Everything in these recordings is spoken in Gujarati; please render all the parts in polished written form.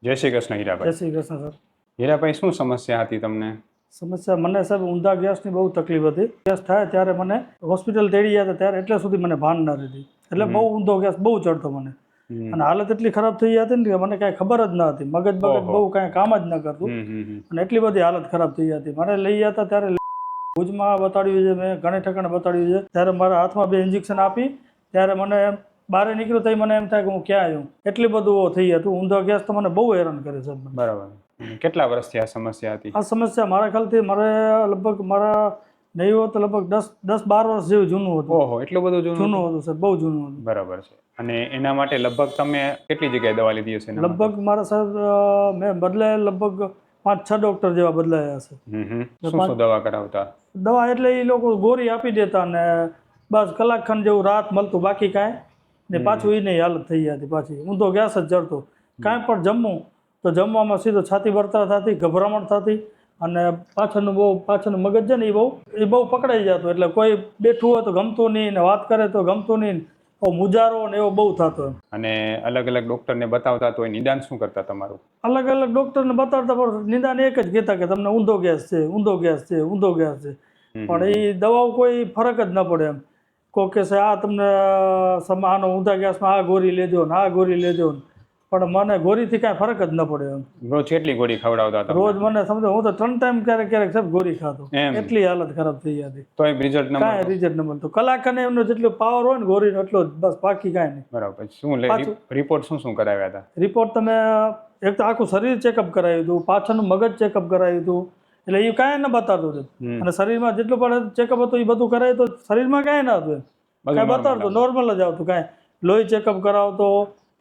જય શ્રી કૃષ્ણ જય હીરાભાઈ. શ્રી કૃષ્ણ સર. હીરાભાઈ, શું સમસ્યા હતી તમને? સમસ્યા મને સાહેબ ઊંધા ગેસની બહુ તકલીફ હતી. ગેસ થાય ત્યારે મને હોસ્પિટલ તેડી ગયા હતા ત્યારે એટલે સુધી મને ભાન ના રહેતી. એટલે બહુ ઊંધો ગેસ બહુ ચડતો મને. અને હાલત એટલી ખરાબ થઈ હતી ને કે મને કાંઈ ખબર જ ન હતી. મગજ બહુ કાંઈ કામ જ ન કરતું. અને એટલી બધી હાલત ખરાબ થઈ હતી. મને લઈ ગયા હતા ત્યારે ભુજમાં બતાડ્યું છે, મેં ઘણે ઠેકાણે બતાડ્યું છે. ત્યારે મારા હાથમાં 2 ઇન્જેક્શન આપી ત્યારે મને બહાર નીકળ્યું તો મને એમ થાય કે હું ક્યાં આવ્યું. એટલી બધું થઈ હતું. ઊંધો ગેસ તો મને બહુ હેરાન કરે છે. બરાબર. કેટલા વર્ષથી આ સમસ્યા હતી? આ સમસ્યા મારા ખ્યાલથી મારે લગભગ મારા નહીં હોત તો લગભગ 10-12 વર્ષ જેવું જૂનું હતું. ઓહો, એટલું બધું જૂનું હતું સર, બહુ જૂનું હતું. બરાબર છે. અને એના માટે લગભગ તમે કેટલી જગ્યાએ દવા લીધી હશે? લગભગ મારા સાહેબ મેં બદલાય લગભગ 5-6 ડૉક્ટર જેવા બદલાયા હશે. શું દવા કરાવતા? દવા એટલે એ લોકો ગોળી આપી દેતા ને બસ કલાક ખંડ જેવું રાહત મળતું, બાકી કાંઈ ને પાછું એ નહીં હાલત થઈ જતી. પાછી ઊંધો ગેસ જ ચડતો. કાંઈ પણ જમવું તો જમવામાં સીધો છાતી બળતરા થતી, ગભરામણ થતી અને પાછળનું મગજ છે ને એ બહુ પકડાઈ જતું. એટલે કોઈ બેઠું હોય તો ગમતું નહીં ને વાત કરે તો ગમતું નહીં. મુજારો ને એવો બહુ થતો. અને અલગ અલગ ડોક્ટરને બતાવતા તો નિદાન શું કરતા તમારું? અલગ અલગ ડોક્ટરને બતાવતા પણ નિદાન એક જ કહેતા કે તમને ઊંધો ગેસ છે, ઊંધો ગેસ છે, ઊંધો ગેસ છે. પણ એ દવાઓ કોઈ ફરક જ ન પડે. એમ કોઈ કહેશે આ તમને આનો ઊંધા ગેસમાં આ ગોળી લેજો ને આ ગોળી લેજો ને, પણ મને ગોળીથી કાંઈ ફરક જ ન પડે. એમ રોજ કેટલી ગોળી ખવડાવતા હતા? રોજ મને સમજો હું તો 3 ટાઈમ ક્યારેક ક્યારેક સાહેબ ગોળી ખાતો. એટલી હાલત ખરાબ થઈ હતી. તો રિઝલ્ટ ન કાંઈ રિઝલ્ટ ન મળતું. કલાક અને એમનો જેટલો પાવર હોય ને ગોળીનો એટલો જ, બસ બાકી કાંઈ નહીં. બરાબર. શું રિપોર્ટ શું કરાવ્યા હતા? રિપોર્ટ તમે એક તો આખું શરીર ચેકઅપ કરાવ્યું હતું, પાછળનું મગજ ચેકઅપ કરાવ્યું હતું. એટલે એ કાંઈ ન બતાવતું હતું. અને શરીરમાં જેટલું પણ ચેકઅપ હતું એ બધું કરાવ્યું તો શરીરમાં કાંઈ ન હતું. કાંઈ બતાવતું નોર્મલ જ આવતું. કાંઈ લોહી ચેકઅપ કરાવતો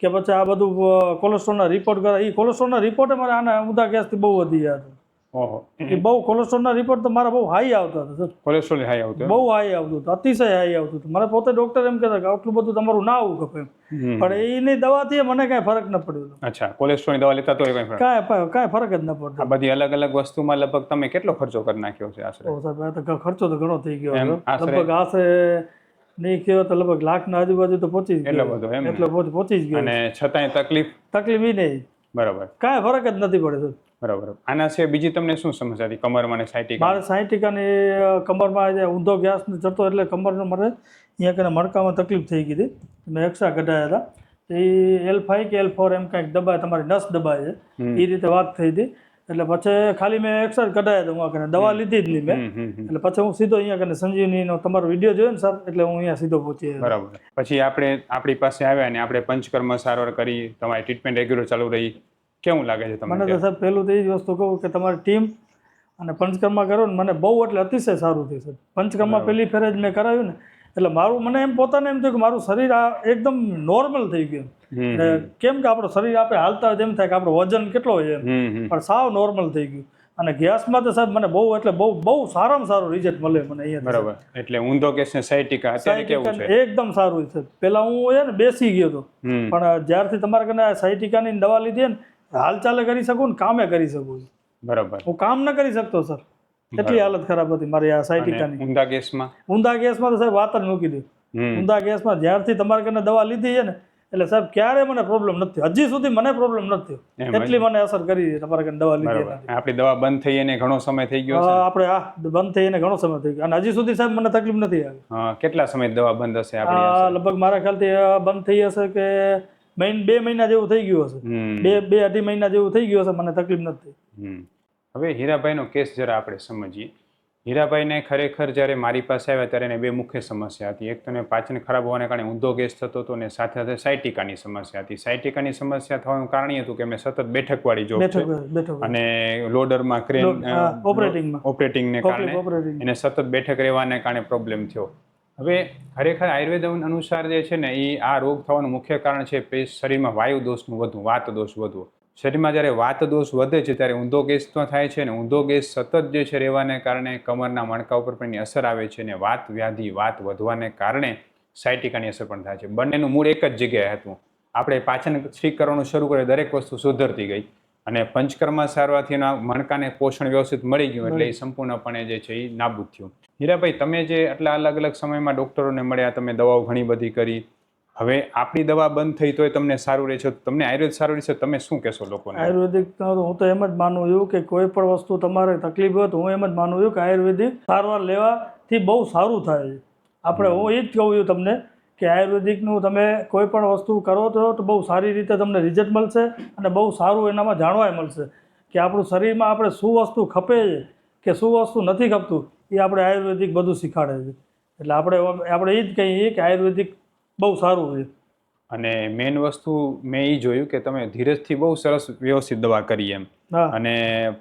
કે પછી આ બધું કોલેસ્ટ્રોલના રિપોર્ટ કરાવે. એ કોલેસ્ટ્રોલના રિપોર્ટ મારે આના ઊંધા ગેસથી બહુ વધી ગયા હતા. ઓહો, એ બહુ કોલેસ્ટ્રોલના રિપોર્ટ તો મારા બહુ હાઈ આવતા હતા. કોલેસ્ટ્રોલ હાઈ આવતું? બહુ હાઈ આવતું હતું, અતિશય હાઈ આવતું હતું. મને પોતે ડોક્ટર એમ કહેતા કે આટલું બધું તમારું ના આવવું ખપે. પણ એની દવાથી મને કાંઈ ફરક ન પડ્યો. અચ્છા, કોલેસ્ટ્રોલની દવા લેતા તો કાંઈ ફરક જ ન પડતો. આ બધી અલગ અલગ વસ્તુમાં લગભગ તમે કેટલો ખર્ચો કરી નાખ્યો છે આશરે? સાહેબ ખર્ચો તો ઘણો થઈ ગયો. લગભગ આશરે નહીં કહેવાય તો લગભગ લાખના આજુબાજુ તો પહોંચી જ ગયો. એટલો બધો? એટલો પહોંચી જ ગયો. અને છતાંય તકલીફ એ નહીં. બરાબર. કાંઈ ફરક જ નથી પડે. બરાબર. આના છે બીજી તમને શું સમસ્યા હતી? કમરમાં અને સાયટિકા? મારે સાયટિકાની કમરમાં ઊંધો ગેસ ચડતો એટલે કમરનો મારે અહીંયા કને મણકામાં તકલીફ થઈ ગઈ હતી. મેં એક્સરા કઢાયા હતા. એ L5 કે L4 એમ કાંઈક દબાય, તમારી નસ દબાય છે એ રીતે વાત થઈ હતી. એટલે પછી ખાલી મેં એક્સરા કઢાયા હતા. હું કને દવા લીધી જ નહીં મેં. એટલે પછી હું સીધો અહીંયા કને સંજીવનીનો તમારો વિડીયો જોયો ને સર, એટલે હું અહીંયા સીધો પહોંચી. બરાબર. પછી આપણી પાસે આવ્યા ને આપણે પંચકર્મ સારવાર કરી, તમારી ટ્રીટમેન્ટ રેગ્યુલર ચાલુ રહી. કેવું લાગે છે તમને? મને તો સાહેબ પહેલું તો એ જ વસ્તુ કહું કે તમારી ટીમ અને પંચકર્મા કરો ને મને બહુ એટલે અતિશય સારું થયું સર. પંચકર્મા પહેલી ફેરે જ મેં કરાવ્યું ને એટલે મારું મને એમ પોતાને એમ થયું કે મારું શરીર આ એકદમ નોર્મલ થઈ ગયું. કેમ કે આપણું શરીર આપણે હાલતા હોય એમ થાય કે આપણો વજન કેટલો હોય એમ, પણ સાવ નોર્મલ થઈ ગયું. અને ગેસમાં તો સાહેબ મને બહુ એટલે બહુ સારામાં સારું રિઝલ્ટ મળે મને અહીંયા. બરાબર. એટલે ઊંધો ગેસ ને સાયટિકા અત્યારે કેવું છે? એકદમ સારું છે. પેલા હું બેસી ગયો હતો, પણ જ્યારથી તમારા કને સાયટિકાની દવા લીધી ને હાલ ચાલે કરી શકું ને કામે કરી શકું. બરાબર. હું કામ ન કરી શકતો સર, એટલી હાલત ખરાબ હતી મારી આ સાયટિકાની. ઊંધા ગેસમાં તો સાહેબ વાત જ મૂકી દે. ઊંધા ગેસમાં જ્યારથી તમારા કને દવા લીધી છે ને એટલે સાહેબ ક્યારે મને પ્રોબ્લેમ નથી. હજી સુધી મને પ્રોબ્લેમ નથી. એટલી મને અસર કરી તમારા કને દવા લીધી. આપણી દવા બંધ થઈ એને ઘણો સમય થઈ ગયો છે? આપણે બંધ થઈ એને ઘણો સમય થઈ ગયો અને હજી સુધી સાહેબ મને તકલીફ નથી આવી. કેટલા સમય દવા બંધ હશે? લગભગ મારા ખ્યાલથી બંધ થઈ હશે કે 2 મહિના જેવું થઈ ગયું હશે. 2-2.5 મહિના જેવું થઈ ગયું હશે. મને તકલીફ નથી. હવે હીરાભાઈનો કેસ જરા આપણે સમજીએ. હીરાભાઈને ખરેખર જ્યારે મારી પાસે આવ્યા ત્યારે એને 2 મુખ્ય સમસ્યા હતી. એક તો એને પાચન ખરાબ હોવાને કારણે ઊંધો ગેસ થતો હતો અને સાથે સાથે સાયટિકાની સમસ્યા હતી. સાયટિકાની સમસ્યા થવાનું કારણ એ હતું કે એમને સતત બેઠકવાળી જોબ છે અને લોડરમાં ક્રેન ઓપરેટિંગને કારણે એને સતત બેઠક રહેવાને કારણે પ્રોબ્લેમ થયો. હવે ખરેખર આયુર્વેદ અનુસાર જે છે ને એ આ રોગ થવાનું મુખ્ય કારણ છે શરીરમાં વાયુ દોષનું વધવું, વાત દોષ વધવો. શરીરમાં જ્યારે વાત દોષ વધે છે ત્યારે ઊંધો ગેસ તો થાય છે ને ઊંધો ગેસ સતત જે છે રહેવાને કારણે કમરના મણકા ઉપર પણ અસર આવે છે ને વાત વ્યાધિ, વાત વધવાને કારણે સાયટિકાની અસર પણ થાય છે. બંનેનું મૂળ એક જ જગ્યાએ હતું. આપણે પાચન ઠીક કરવાનું શરૂ કરીએ દરેક વસ્તુ સુધરતી ગઈ અને પંચકર્મા સારવારથી મણકાને પોષણ વ્યવસ્થિત મળી ગયું એટલે એ સંપૂર્ણપણે જે છે એ નાબૂદ થયું. હીરાભાઈ, તમે જે આટલા અલગ અલગ સમયમાં ડૉક્ટરોને મળ્યા, તમે દવાઓ ઘણી બધી કરી, હવે આપણી દવા બંધ થઈ તોય તમને સારું રહે છે, તમને આયુર્વેદ સારું રહેશે, તમે શું કહેશો લોકોને? આયુર્વેદિક હું તો એમ જ માનું છું કે કોઈ પણ વસ્તુ તમારે તકલીફ હોય તો હું એમ જ માનું છું કે આયુર્વેદિક સારવાર લેવાથી બહુ સારું થાય છે. આપણે હું એ જ કહું છું તમને કે આયુર્વેદિકનું તમે કોઈ પણ વસ્તુ કરો તો બહુ સારી રીતે તમને રિઝલ્ટ મળશે અને બહુ સારું એનામાં જાણવાય મળશે કે આપણું શરીરમાં આપણે શું વસ્તુ ખપે છે કે શું વસ્તુ નથી ખપતું, એ આપણે આયુર્વેદિક બધું શીખવાડે છે. એટલે આપણે એ જ કહીએ કે આયુર્વેદિક બહુ સારું છે. અને મેઇન વસ્તુ મેં એ જોયું કે તમે ધીરજથી બહુ સરસ વ્યવસ્થિત દવા કરી એમ, હા, અને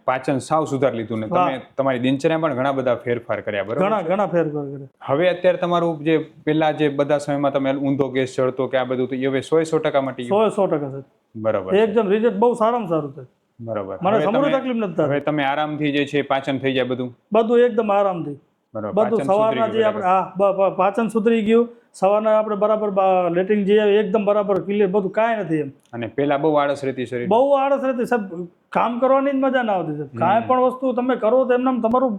પાચન સાવ સુધારી લીધું ને તમે તમારી દિનચર્યામાં પણ ઘણા બધા ફેરફાર કર્યા, બરાબર? ઘણા ફેરફાર કરે. હવે અત્યારે તમારું જે પેલા જે બધા સમયમાં તમે ઊંધો ગેસ ચડતો કે આ બધું તો એ હવે 100% મટી ગયું? 100% છે. બરાબર, એકદમ રિઝલ્ટ બહુ સારામાં સારું છે. બરાબર. મને હવે સમૂળ તમે તકલીફ નથી હવે થતી. તમે આરામથી જે છે પાચન થઈ જાય બધું? બધું એકદમ આરામથી. બરાબર, બધું પાચન સુધરી સવારના જે ગયું, આપણે પાચન સુધરી ગયું, સવારના આપણે બરાબર લેટિંગ જે એકદમ બરાબર ક્લિયર, બધું કાંઈ નથી એમ. અને પેલા બહુ આળસ રહેતી શરીર? બહુ આળસ રહેતી સાહેબ, કામ કરવાની જ મજા ના આવતી સાહેબ. કાંઈ પણ વસ્તુ તમે કરો તો એમને તમારું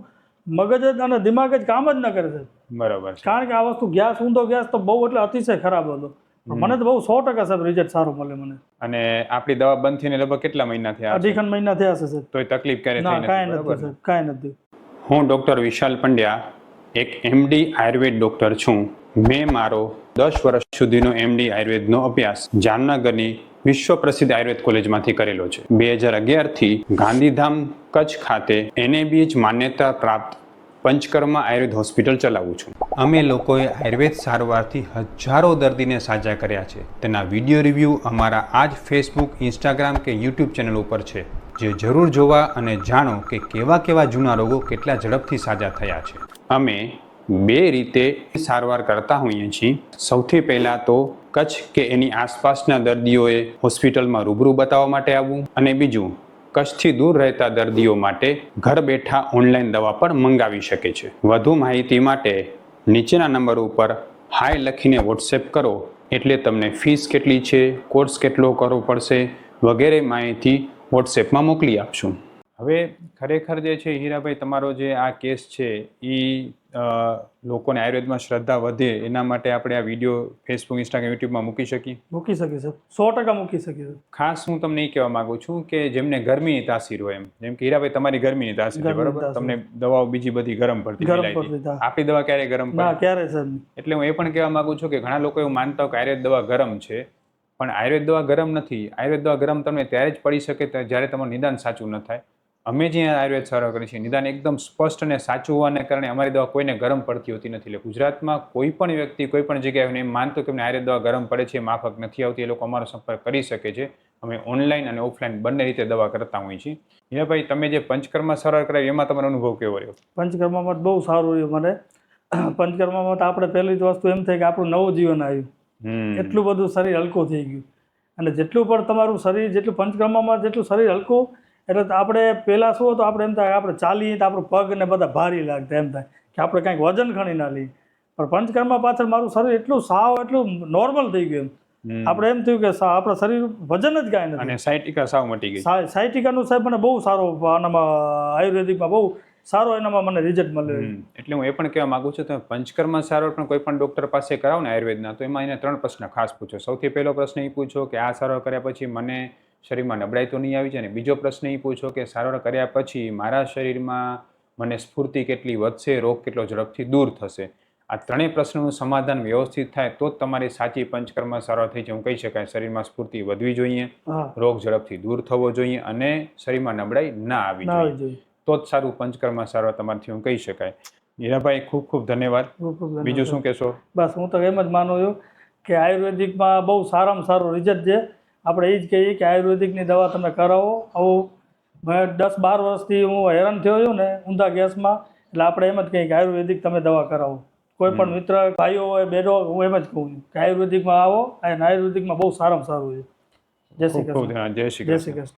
મગજ જ અને દિમાગ જ કામ જ ન કરે સાહેબ. બરાબર છે. કારણ કે આ વસ્તુ ગેસ, ઊંધો ગેસ તો બહુ એટલે અતિશય ખરાબ હતો. મને તો બહુ 100% સાહેબ રિઝલ્ટ સારું મળે મને. અને આપણી દવા બંધ થઈને લગભગ કેટલા મહિના થયા? 2.5 મહિના થયા છે સાહેબ. તોય તકલીફ ક્યારે ના, થઈ કાંઈ નથી, નથી બરાબર ને? સાહેબ, કાંઈ નથી. હું ડૉક્ટર વિશાલ પંડ્યા, એક MD આયુર્વેદ ડૉક્ટર છું. મેં મારો 10 વર્ષ સુધીનો MD આયુર્વેદનો અભ્યાસ જામનગરની વિશ્વ પ્રસિદ્ધ આયુર્વેદ કોલેજમાંથી કરેલો છે. 2011થી ગાંધીધામ કચ્છ ખાતે NABH માન્યતા પ્રાપ્ત પંચકર્મા આયુર્વેદ હોસ્પિટલ ચલાવું છું. અમે લોકોએ આયુર્વેદ સારવારથી હજારો દર્દીને સાજા કર્યા છે. તેના વિડીયો રિવ્યૂ અમારા આ જ ફેસબુક, ઇન્સ્ટાગ્રામ કે યુટ્યુબ ચેનલ ઉપર છે, જે જરૂર જોવા અને જાણો કે કેવા જૂના રોગો કેટલા ઝડપથી સાજા થયા છે. અમે 2 રીતે સારવાર કરતા હોઈએ છીએ. સૌથી પહેલાં તો કચ્છ કે એની આસપાસના દર્દીઓએ હોસ્પિટલમાં રૂબરૂ બતાવવા માટે આવવું, અને બીજું કચ્છથી દૂર રહેતા દર્દીઓ માટે ઘર બેઠા ઓનલાઈન દવા પણ મંગાવી શકે છે. વધુ માહિતી માટે નીચેના નંબર ઉપર હાય લખીને વોટ્સએપ કરો, એટલે તમને ફીસ કેટલી છે, કોર્સ કેટલો કરવો પડશે વગેરે માહિતી વોટ્સએપમાં મોકલી આપશું. હવે ખરેખર જે છે હીરાભાઈ, તમારો જે આ કેસ છે એ લોકોને આયુર્વેદમાં શ્રદ્ધા વધે એના માટે આપણે આ વિડીયો ફેસબુક, ઇન્સ્ટાગ્રામ, યુટ્યુબમાં મૂકી શકીએ? મૂકી શકીએ સાહેબ, 100% મૂકી શકીએ. ખાસ હું તમને એ કહેવા માંગુ છું કે જેમને ગરમીની તાસીર હોય, એમ જેમ કે હીરાભાઈ તમારી ગરમીની તાસીર છે, બરાબર? તમને દવાઓ બીજી બધી ગરમ પડતી મિલાઈતી. આપણી દવા ક્યારે ગરમ પડે? ના, ક્યારે સાહેબ. એટલે હું એ પણ કહેવા માંગુ છું કે ઘણા લોકો એવું માનતા હોય કે આયુર્વેદ દવા ગરમ છે, પણ આયુર્વેદ દવા ગરમ નથી. આયુર્વેદ દવા ગરમ તમને ત્યારે જ પડી શકે જ્યારે તમારું નિદાન સાચું ન થાય. અમે જે આયુર્વેદ સારવાર કરીએ છીએ, નિદાન એકદમ સ્પષ્ટ અને સાચું હોવાને કારણે અમારી દવા કોઈને ગરમ પડતી હોતી નથી. એટલે ગુજરાતમાં કોઈ પણ વ્યક્તિ કોઈ પણ જગ્યાએ એમ માનતો કે અમને આયુર્વેદ દવા ગરમ પડે છે, માફક નથી આવતી, એ લોકો અમારો સંપર્ક કરી શકે છે. અમે ઓનલાઈન અને ઓફલાઈન બંને રીતે દવા કરતા હોઈએ છીએ. હીરાભાઈ, તમે જે પંચકર્મા સારવાર કરાવી એમાં તમારો અનુભવ કેવો રહ્યો? પંચકર્મામાં બહુ સારું રહ્યું મને. પંચકર્મામાં તો આપણે પહેલી જ વસ્તુ એમ થાય કે આપણું નવું જીવન આવ્યું. એટલું બધું શરીર હલકું થઈ ગયું. અને જેટલું પણ તમારું શરીર, જેટલું પંચકર્મામાં જેટલું શરીર હલકું, એટલે આપણે પહેલાં શું હતું, આપણે એમ થાય આપણે ચાલીએ તો આપણું પગ ને બધા ભારી લાગતા, એમ થાય કે આપણે કાંઈક વજન ખણી ના લઈએ. પણ પંચકર્મા પાછળ મારું શરીર એટલું સાવ એટલું નોર્મલ થઈ ગયું. આપણે એમ થયું કે આપણા શરીર વજન જ કાંઈ નથી. અને સાયટિકા સાવ મટી ગઈ. સાયટિકાનું સાહેબ મને બહુ સારો આનામાં આયુર્વેદિકમાં બહુ સારો એનામાં મને રિઝલ્ટ મળ્યો. એટલે હું એ પણ કહેવા માંગુ છું, તમે પંચકર્મા સારવાર પણ કોઈ પણ ડૉક્ટર પાસે કરાવો ને આયુર્વેદના, તો એમાં એને 3 પ્રશ્ન ખાસ પૂછો. સૌથી પહેલો પ્રશ્ન એ પૂછો કે આ સારવાર કર્યા પછી મને શરીરમાં નબળાઈ તો નહીં આવી જાય ને? બીજો પ્રશ્ન એ પૂછો કે સારવાર કર્યા પછી મારા શરીરમાં મને સ્ફૂર્તિ કેટલી વધશે, રોગ કેટલો ઝડપથી દૂર થશે? આ 3 પ્રશ્નોનું સમાધાન વ્યવસ્થિત થાય તો જ તમારી સાચી પંચકર્મા સારવાર થઈ છે. હું કહી શકાય શરીરમાં સ્ફૂર્તિ વધવી જોઈએ, રોગ ઝડપથી દૂર થવો જોઈએ અને શરીરમાં નબળાઈ ના આવી જોઈએ, તો જ સારું પંચકર્મા સારવાર તમારથી હું કહી શકાય. હીરાભાઈ, ખૂબ ખૂબ ધન્યવાદ. બીજું શું કહેશો? બસ હું તો એમ જ માનું છું કે આયુર્વેદિકમાં બહુ સારામાં સારું રિઝલ્ટ છે. આપણે એ જ કહીએ કે આયુર્વેદિકની દવા તમે કરાવો. આવું મેં 10-12 વર્ષથી હું હેરાન થયો છું ને ઊંધા ગેસમાં, એટલે આપણે એમ જ કહીએ કે આયુર્વેદિક તમે દવા કરાવો. કોઈ પણ મિત્ર, ભાઈઓ હોય, બહેનો, હું એમ જ કહું છું કે આયુર્વેદિકમાં આવો, અને આયુર્વેદિકમાં બહુ સારામાં સારું છે. જય શ્રી કૃષ્ણ. જય શ્રી કૃષ્ણ.